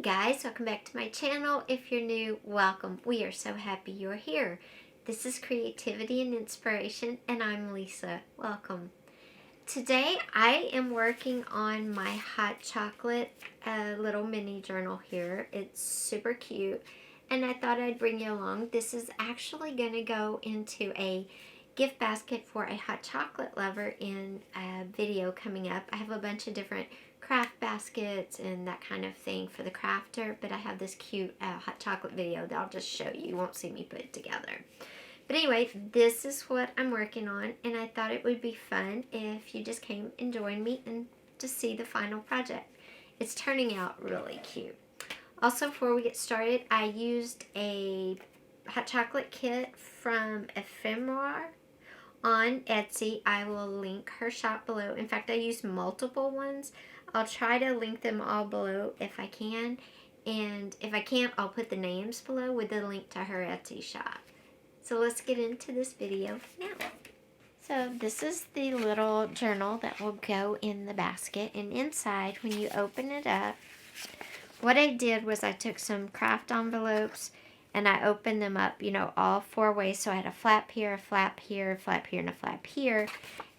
guys, welcome back to my channel. If you're new, welcome. We are so happy you're here. This is Creativity and Inspiration, and I'm Lisa. Welcome. Today I am working on my hot chocolate little mini journal here. It's super cute, and I thought I'd bring you along. This is actually going to go into a gift basket for a hot chocolate lover in a video coming up. I have a bunch of different craft baskets and that kind of thing for the crafter, but I have this cute hot chocolate video that I'll just show you. You won't see me put it together. But anyway, this is what I'm working on, and I thought it would be fun if you just came and joined me and just see the final project. It's turning out really cute. Also, before we get started, I used a hot chocolate kit from Ephemera on Etsy. I will link her shop below. In fact, I used multiple ones. I'll try to link them all below if I can, and if I can't, I'll put the names below with the link to her Etsy shop. So let's get into this video now. So this is the little journal that will go in the basket, and inside, when you open it up, what I did was I took some craft envelopes and I opened them up, you know, all four ways. So I had a flap here, a flap here, a flap here, and a flap here.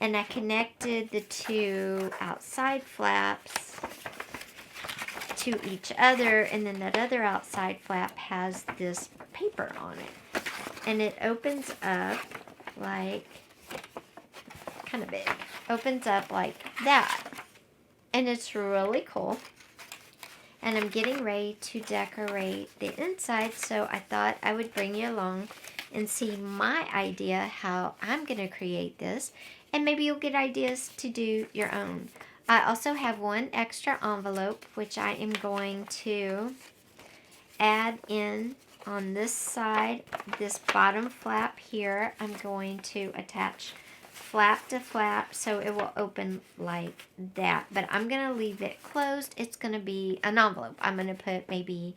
And I connected the two outside flaps to each other. And then that other outside flap has this paper on it. And it opens up like, kind of big. Opens up like that. And it's really cool. And I'm getting ready to decorate the inside, so I thought I would bring you along and see my idea how I'm going to create this, and maybe you'll get ideas to do your own. I also have one extra envelope, which I am going to add in on this side, this bottom flap here. I'm going to attach flap to flap so it will open like that, but I'm gonna leave it closed. It's gonna be an envelope. I'm gonna put maybe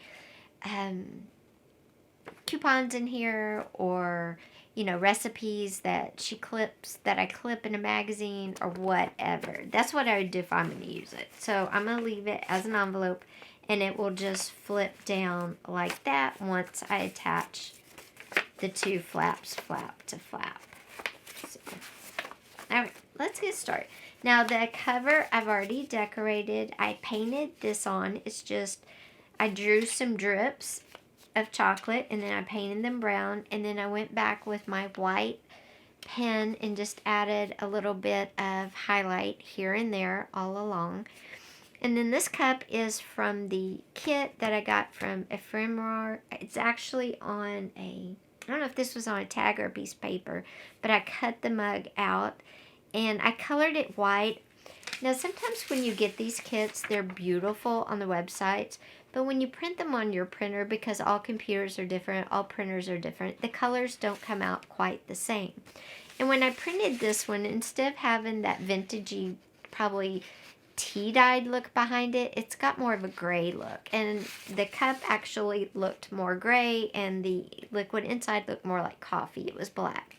coupons in here, or you know, recipes that she clips, that I clip in a magazine, or whatever. That's what I would do if I'm gonna use it. So I'm gonna leave it as an envelope, and it will just flip down like that once I attach the two flaps, flap to flap. So, alright, let's get started. Now the cover I've already decorated. I painted this on. It's just, I drew some drips of chocolate and then I painted them brown, and then I went back with my white pen and just added a little bit of highlight here and there all along. And then this cup is from the kit that I got from Ephemera. It's actually on a, I don't know if this was on a tag or a piece of paper, but I cut the mug out and I colored it white. Now sometimes when you get these kits, they're beautiful on the websites, but when you print them on your printer, because all computers are different, all printers are different, the colors don't come out quite the same. And when I printed this one, instead of having that vintagey, probably tea-dyed look behind it, it's got more of a gray look. And the cup actually looked more gray, and the liquid inside looked more like coffee. It was black.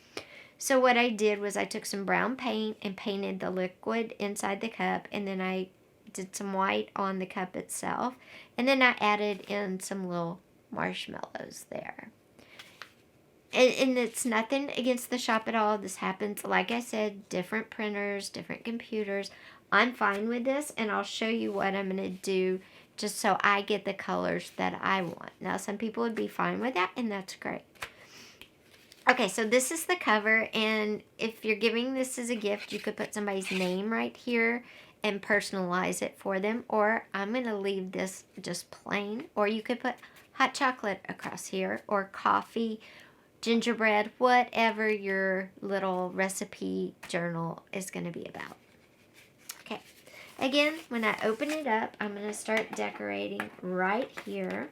So what I did was I took some brown paint and painted the liquid inside the cup, and then I did some white on the cup itself, and then I added in some little marshmallows there. And it's nothing against the shop at all. This happens, like I said, different printers, different computers. I'm fine with this, and I'll show you what I'm going to do just so I get the colors that I want. Now, some people would be fine with that, and that's great. Okay, so this is the cover, and if you're giving this as a gift, you could put somebody's name right here and personalize it for them, or I'm going to leave this just plain, or you could put hot chocolate across here, or coffee, gingerbread, whatever your little recipe journal is going to be about. Okay, again, when I open it up, I'm going to start decorating right here.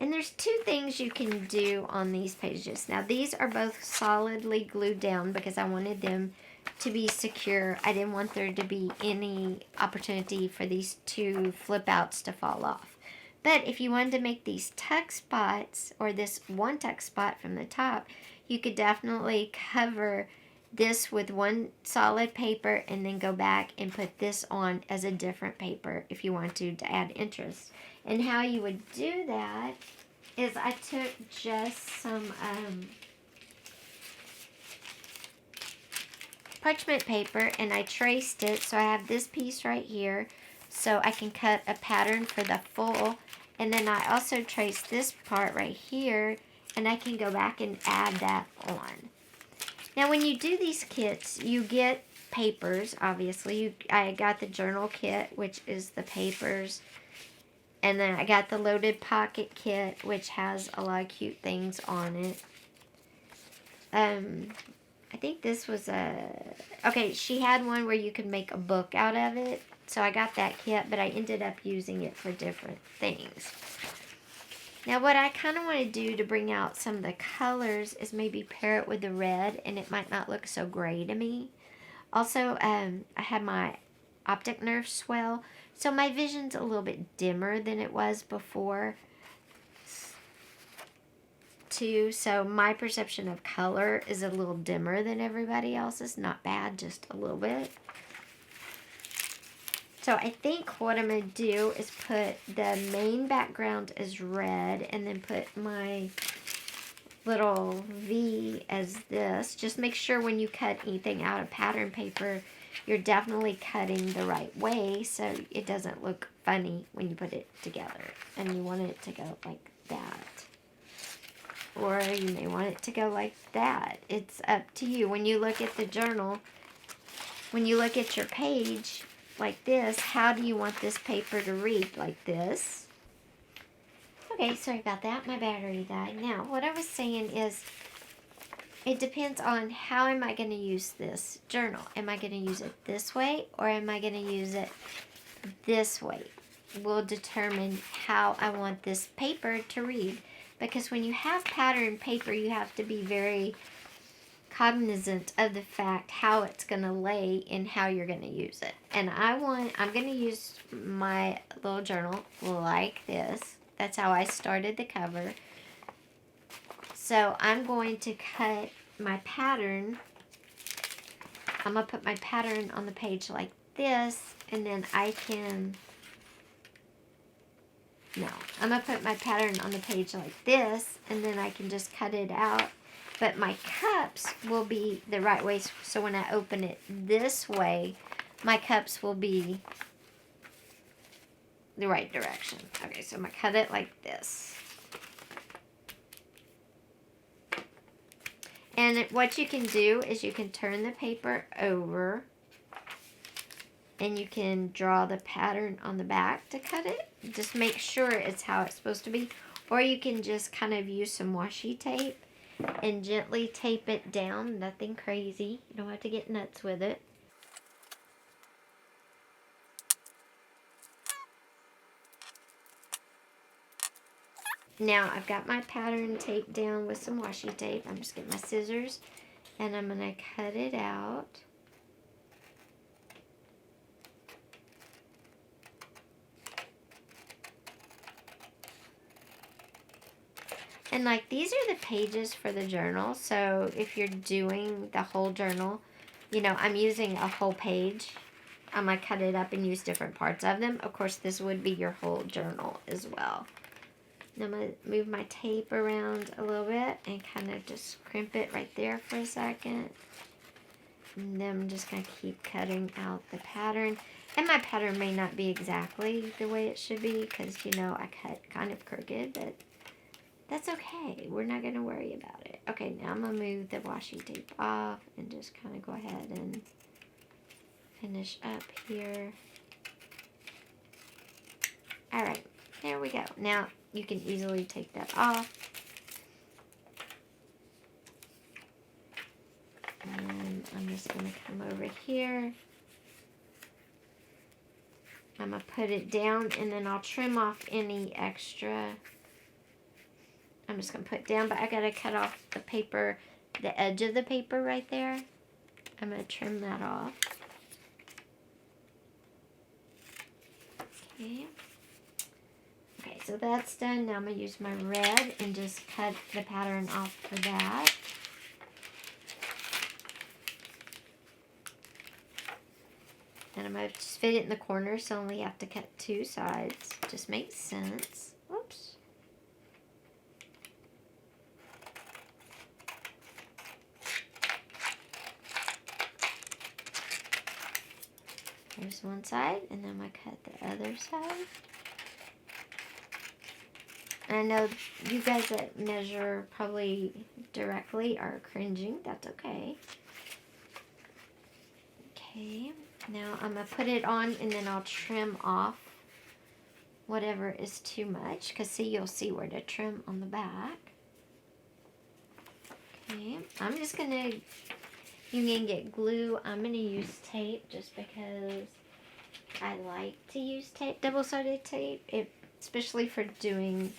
And there's two things you can do on these pages. Now, these are both solidly glued down because I wanted them to be secure. I didn't want there to be any opportunity for these two flip outs to fall off. But if you wanted to make these tuck spots, or this one tuck spot from the top, you could definitely cover this with one solid paper and then go back and put this on as a different paper if you want to add interest. And how you would do that is I took just some parchment paper and I traced it. So I have this piece right here so I can cut a pattern for the full. And then I also traced this part right here and I can go back and add that on. Now when you do these kits, you get papers, obviously. I got the journal kit, which is the papers. And then I got the loaded pocket kit, which has a lot of cute things on it. I think this was okay, she had one where you could make a book out of it. So I got that kit, but I ended up using it for different things. Now what I kind of want to do to bring out some of the colors is maybe pair it with the red, and it might not look so gray to me. Also, I had my optic nerve swell, so my vision's a little bit dimmer than it was before too. So my perception of color is a little dimmer than everybody else's. Not bad, just a little bit. So I think what I'm going to do is put the main background as red and then put my little V as this. Just make sure when you cut anything out of pattern paper, you're definitely cutting the right way so it doesn't look funny when you put it together. And you want it to go like that. Or you may want it to go like that. It's up to you. When you look at the journal, when you look at your page like this, how do you want this paper to read? Like this. Okay, sorry about that. My battery died. Now, what I was saying is, it depends on how am I going to use this journal. Am I going to use it this way or am I going to use it this way? Will determine how I want this paper to read. Because when you have pattern paper, you have to be very cognizant of the fact how it's going to lay and how you're going to use it. And I'm going to use my little journal like this. That's how I started the cover. So I'm going to cut my pattern. I'm going to put my pattern on the page like this, and then I can, no, I'm going to put my pattern on the page like this, and then I can just cut it out. But my cups will be the right way, so when I open it this way, my cups will be the right direction. Okay, so I'm going to cut it like this. And what you can do is you can turn the paper over, and you can draw the pattern on the back to cut it. Just make sure it's how it's supposed to be. Or you can just kind of use some washi tape and gently tape it down. Nothing crazy. You don't have to get nuts with it. Now I've got my pattern taped down with some washi tape. I'm just getting my scissors and I'm going to cut it out. And like these are the pages for the journal. So if you're doing the whole journal, you know, I'm using a whole page. I'm going to cut it up and use different parts of them. Of course, this would be your whole journal as well. Now I'm going to move my tape around a little bit and kind of just crimp it right there for a second. And then I'm just going to keep cutting out the pattern. And my pattern may not be exactly the way it should be because, you know, I cut kind of crooked, but that's okay. We're not going to worry about it. Okay, now I'm going to move the washi tape off and just kind of go ahead and finish up here. Alright, there we go. Now, you can easily take that off. And I'm just going to come over here. I'm going to put it down and then I'll trim off any extra. I'm just going to put it down, but I got to cut off the paper, the edge of the paper right there. I'm going to trim that off. Okay. Okay, so that's done. Now I'm going to use my red and just cut the pattern off for that. And I'm going to just fit it in the corner, so I only have to cut 2 sides. Just makes sense. Oops. There's one side, and then I'm going to cut the other side. I know you guys that measure probably directly are cringing. That's okay. Okay, now I'm going to put it on, and then I'll trim off whatever is too much. Because see, you'll see where to trim on the back. Okay, I'm just going to, you can get glue. I'm going to use tape just because I like to use tape, double-sided tape. Especially for doing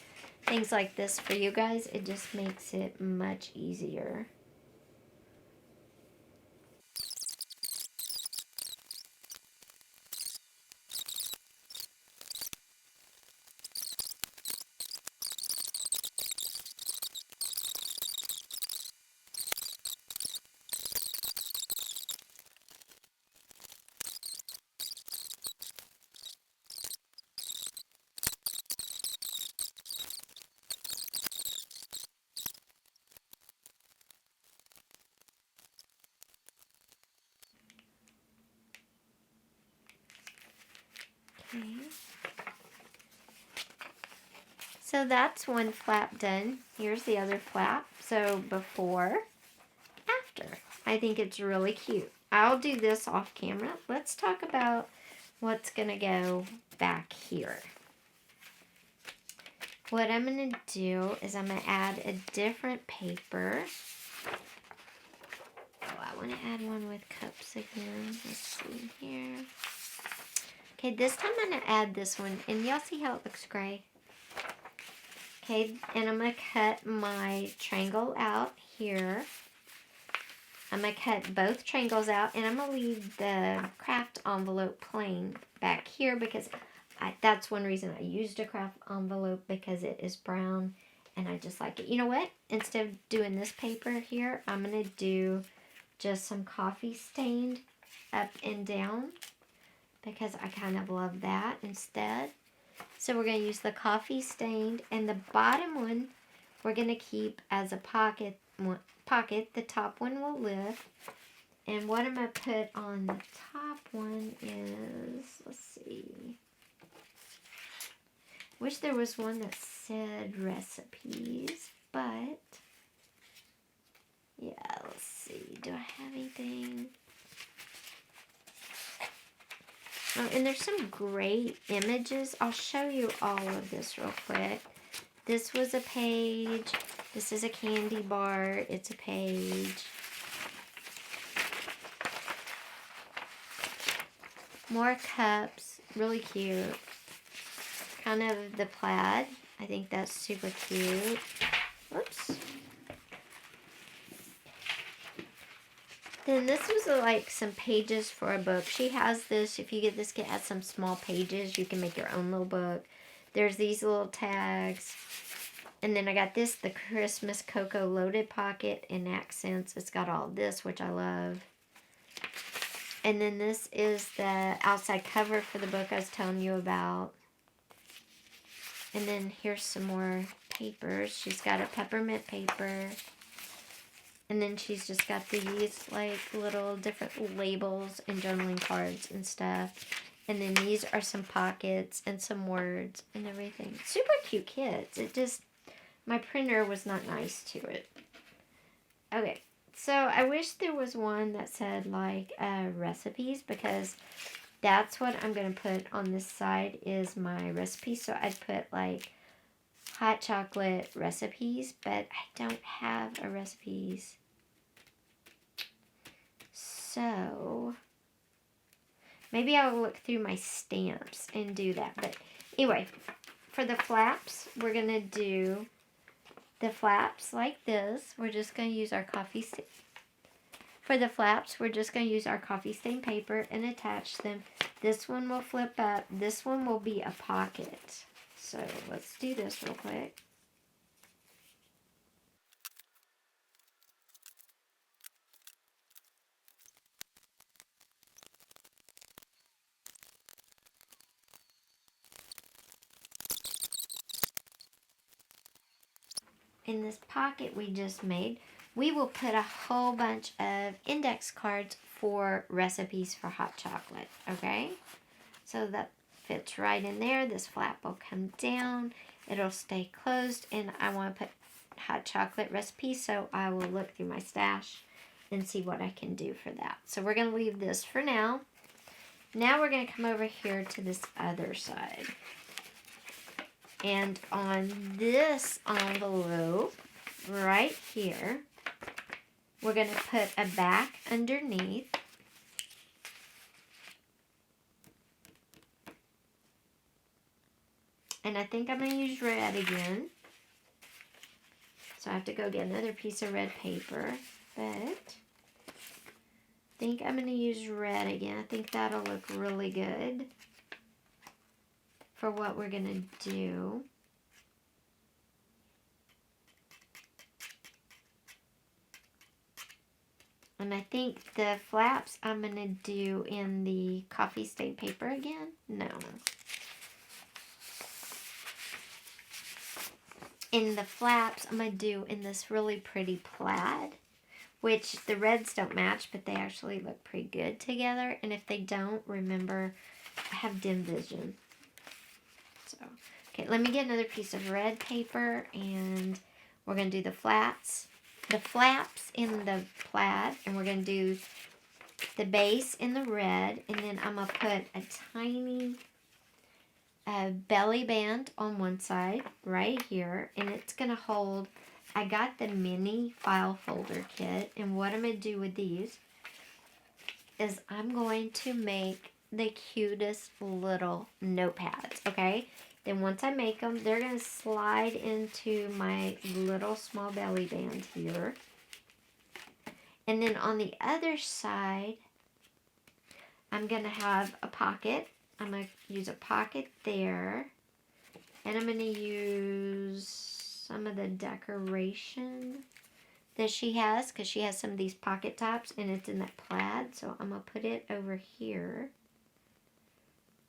things like this for you guys, it just makes it much easier. Okay. So that's one flap done. Here's the other flap. So before, after. I think it's really cute. I'll do this off camera. Let's talk about what's going to go back here. What I'm going to do is I'm going to add a different paper. Oh, I want to add one with cups again. Let's see here. Okay, this time I'm going to add this one. And y'all see how it looks gray? Okay, and I'm going to cut my triangle out here. I'm going to cut both triangles out, and I'm going to leave the craft envelope plain back here because that's one reason I used a craft envelope, because it is brown and I just like it. You know what? Instead of doing this paper here, I'm going to do just some coffee stained up and down because I kind of love that instead. So we're going to use the coffee stained, and the bottom one we're going to keep as a pocket. The top one will lift. And what I'm going to put on the top one is, let's see. Wish there was one that said recipes, but yeah, let's see. Do I have anything? Oh, and there's some great images. I'll show you all of this real quick. This was a page. This is a candy bar. It's a page. More cups. Really cute. Kind of the plaid. I think that's super cute. Whoops. Then this was like some pages for a book. She has this. If you get this kit, has some small pages. You can make your own little book. There's these little tags. And then I got this, the Christmas Cocoa Loaded Pocket in accents. It's got all this, which I love. And then this is the outside cover for the book I was telling you about. And then here's some more papers. She's got a peppermint paper. And then she's just got these like little different labels and journaling cards and stuff. And then these are some pockets and some words and everything. Super cute kits. It just, my printer was not nice to it. Okay, so I wish there was one that said like recipes, because that's what I'm going to put on this side is my recipe. So I'd put like hot chocolate recipes, but I don't have a recipes. So maybe I'll look through my stamps and do that. But anyway, for the flaps, we're going to do the flaps like this. We're just going to use our coffee stain. For the flaps, we're just going to use our coffee stain paper and attach them. This one will flip up. This one will be a pocket. So let's do this real quick. in this pocket we just made, we will put a whole bunch of index cards for recipes for hot chocolate, okay? So that fits right in there. This flap will come down. It'll stay closed, and I want to put hot chocolate recipes, so I will look through my stash and see what I can do for that. So we're going to leave this for now. Now we're going to come over here to this other side. And on this envelope, right here, we're going to put a back underneath. And I think I'm going to use red again. So I have to go get another piece of red paper. But I think I'm going to use red again. I think that'll look really good for what we're going to do. And I think the flaps I'm going to do in the coffee stain paper again. No. In the flaps, I'm going to do in this really pretty plaid, which the reds don't match, but they actually look pretty good together. And if they don't, remember, I have dim vision. So, okay, let me get another piece of red paper, and we're going to do the flaps in the plaid, and we're going to do the base in the red, and then I'm going to put a tiny belly band on one side right here, and it's going to hold, I got the mini file folder kit, and what I'm going to do with these is I'm going to make the cutest little notepads, okay? Then once I make them, they're going to slide into my little small belly band here. And then on the other side, I'm going to have a pocket. I'm going to use a pocket there. And I'm going to use some of the decoration that she has, because she has some of these pocket tops, and it's in that plaid. So I'm going to put it over here,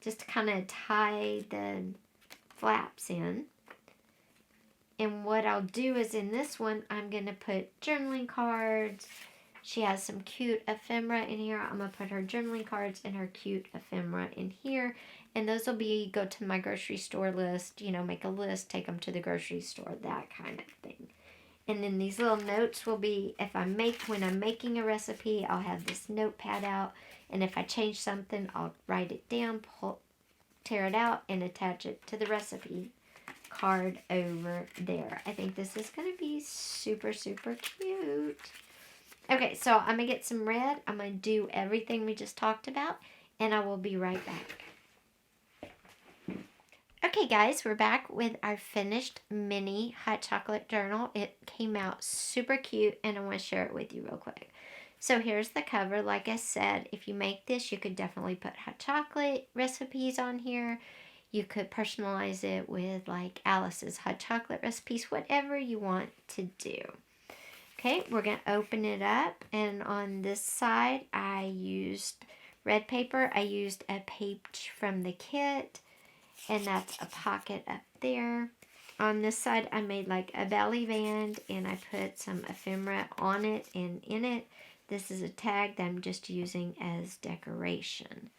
just to kind of tie the flaps in. And what I'll do is in this one, I'm going to put journaling cards. She has some cute ephemera in here. I'm going to put her journaling cards and her cute ephemera in here. And those will be, go to my grocery store list, you know, make a list, take them to the grocery store, that kind of thing. And then these little notes will be, when I'm making a recipe, I'll have this notepad out. And if I change something, I'll write it down, tear it out, and attach it to the recipe card over there. I think this is going to be super, super cute. Okay, so I'm going to get some red. I'm going to do everything we just talked about, and I will be right back. Okay, guys, we're back with our finished mini hot chocolate journal. It came out super cute, and I want to share it with you real quick. So here's the cover. Like I said, if you make this, you could definitely put hot chocolate recipes on here. You could personalize it with like Alice's hot chocolate recipes, whatever you want to do. Okay, we're going to open it up, and on this side, I used red paper. I used a page from the kit, and that's a pocket up there. On this side, I made like a belly band, and I put some ephemera on it and in it. This is a tag that I'm just using as decoration.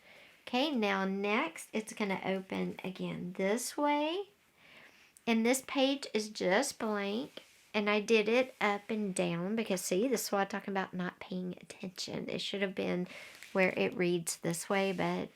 Okay, now next, it's going to open again this way, and this page is just blank. And I did it up and down because, see, this is what I'm talking about not paying attention. It should have been where it reads this way, but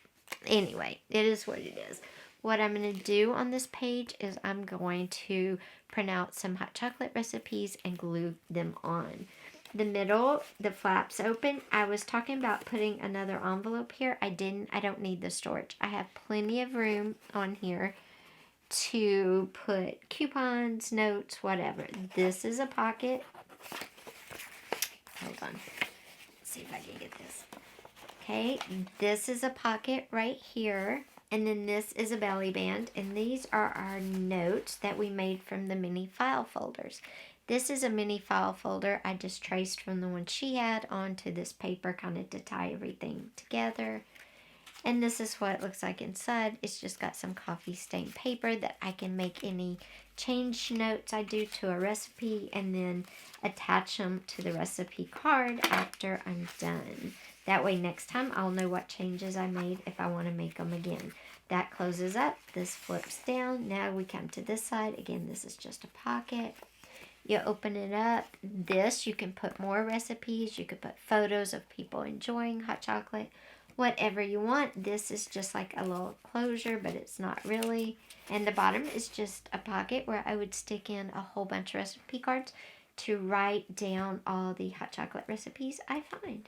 anyway, it is what it is. What I'm going to do on this page is I'm going to print out some hot chocolate recipes and glue them on. The middle, the flaps open. I was talking about putting another envelope here. I didn't. I don't need the storage. I have plenty of room on here to put coupons, notes, whatever. This is a pocket. Hold on. Let's see if I can get this. Okay, this is a pocket right here. And then this is a belly band. And these are our notes that we made from the mini file folders. This is a mini file folder I just traced from the one she had onto this paper, kind of to tie everything together. And this is what it looks like inside. It's just got some coffee stained paper that I can make any change notes I do to a recipe and then attach them to the recipe card after I'm done. That way next time I'll know what changes I made if I want to make them again. That closes up. This flips down. Now we come to this side. Again, this is just a pocket. You open it up. This, you can put more recipes. You could put photos of people enjoying hot chocolate. Whatever you want. This is just like a little closure, but it's not really. And the bottom is just a pocket where I would stick in a whole bunch of recipe cards to write down all the hot chocolate recipes I find.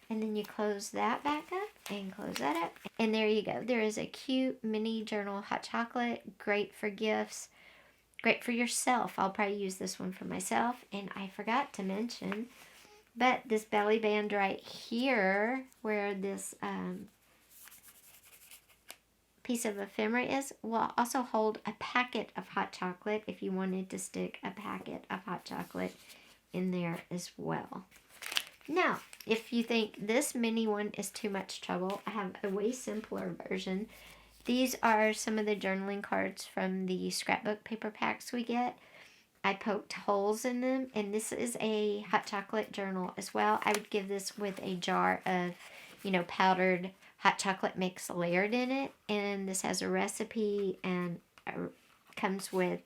And then you close that back up and close that up. And there you go. There is a cute mini journal hot chocolate. Great for gifts. Great for yourself. I'll probably use this one for myself. And I forgot to mention, but this belly band right here, where this piece of ephemera is, will also hold a packet of hot chocolate if you wanted to stick a packet of hot chocolate in there as well. Now, if you think this mini one is too much trouble, I have a way simpler version. These are some of the journaling cards from the scrapbook paper packs we get. I poked holes in them, and this is a hot chocolate journal as well. I would give this with a jar of, powdered hot chocolate mix layered in it. And this has a recipe and comes with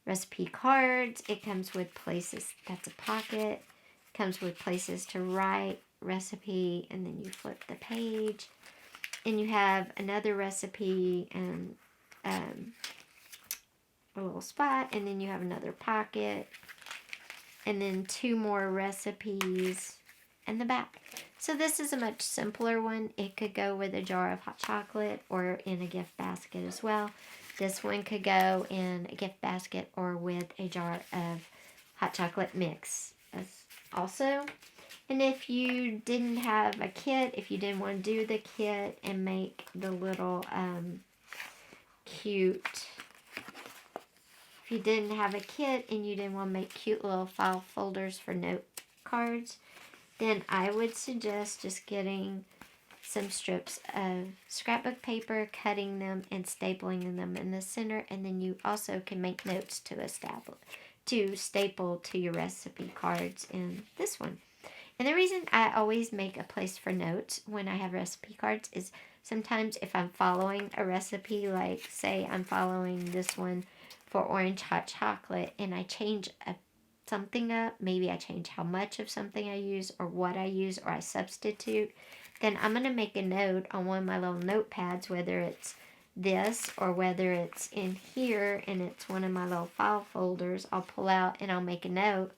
recipe cards. It comes with places, that's a pocket. Comes with places to write recipe, and then you flip the page. And you have another recipe and a little spot, and then you have another pocket, and then 2 more recipes in the back. So this is a much simpler one. It could go with a jar of hot chocolate or in a gift basket as well. This one could go in a gift basket or with a jar of hot chocolate mix also. And if you didn't have a kit, if you didn't want to do the kit and make the little cute, if you didn't have a kit and you didn't want to make cute little file folders for note cards, then I would suggest just getting some strips of scrapbook paper, cutting them and stapling them in the center, and then you also can make notes to staple to your recipe cards in this one. And the reason I always make a place for notes when I have recipe cards is sometimes if I'm following a recipe, like say I'm following this one for orange hot chocolate, and I change something up, maybe I change how much of something I use or what I use, or I substitute, then I'm going to make a note on one of my little notepads, whether it's this or whether it's in here and it's one of my little file folders. I'll pull out and I'll make a note.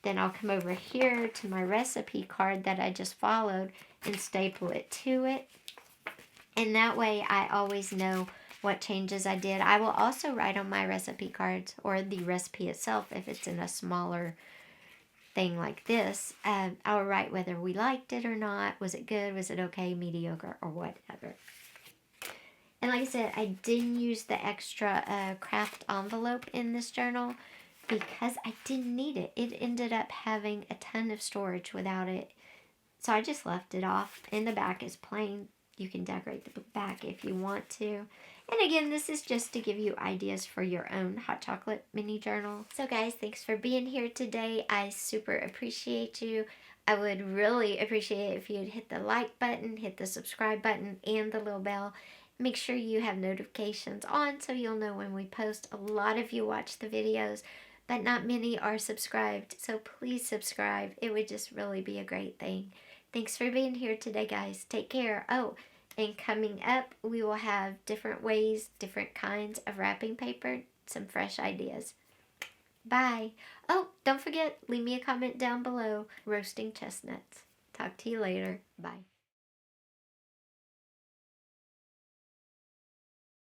Then I'll come over here to my recipe card that I just followed and staple it to it. And that way I always know what changes I did. I will also write on my recipe cards, or the recipe itself if it's in a smaller thing like this. I'll write whether we liked it or not. Was it good? Was it okay? Mediocre? Or whatever. And like I said, I didn't use the extra kraft envelope in this journal because I didn't need it. It ended up having a ton of storage without it. So I just left it off. And the back is plain. You can decorate the back if you want to. And again, this is just to give you ideas for your own hot chocolate mini journal. So guys, thanks for being here today. I super appreciate you. I would really appreciate it if you'd hit the like button, hit the subscribe button, and the little bell. Make sure you have notifications on so you'll know when we post. A lot of you watch the videos, but not many are subscribed. So please subscribe. It would just really be a great thing. Thanks for being here today, guys. Take care. Oh, and coming up, we will have different ways, different kinds of wrapping paper, some fresh ideas. Bye. Oh, don't forget, leave me a comment down below. Roasting chestnuts. Talk to you later. Bye.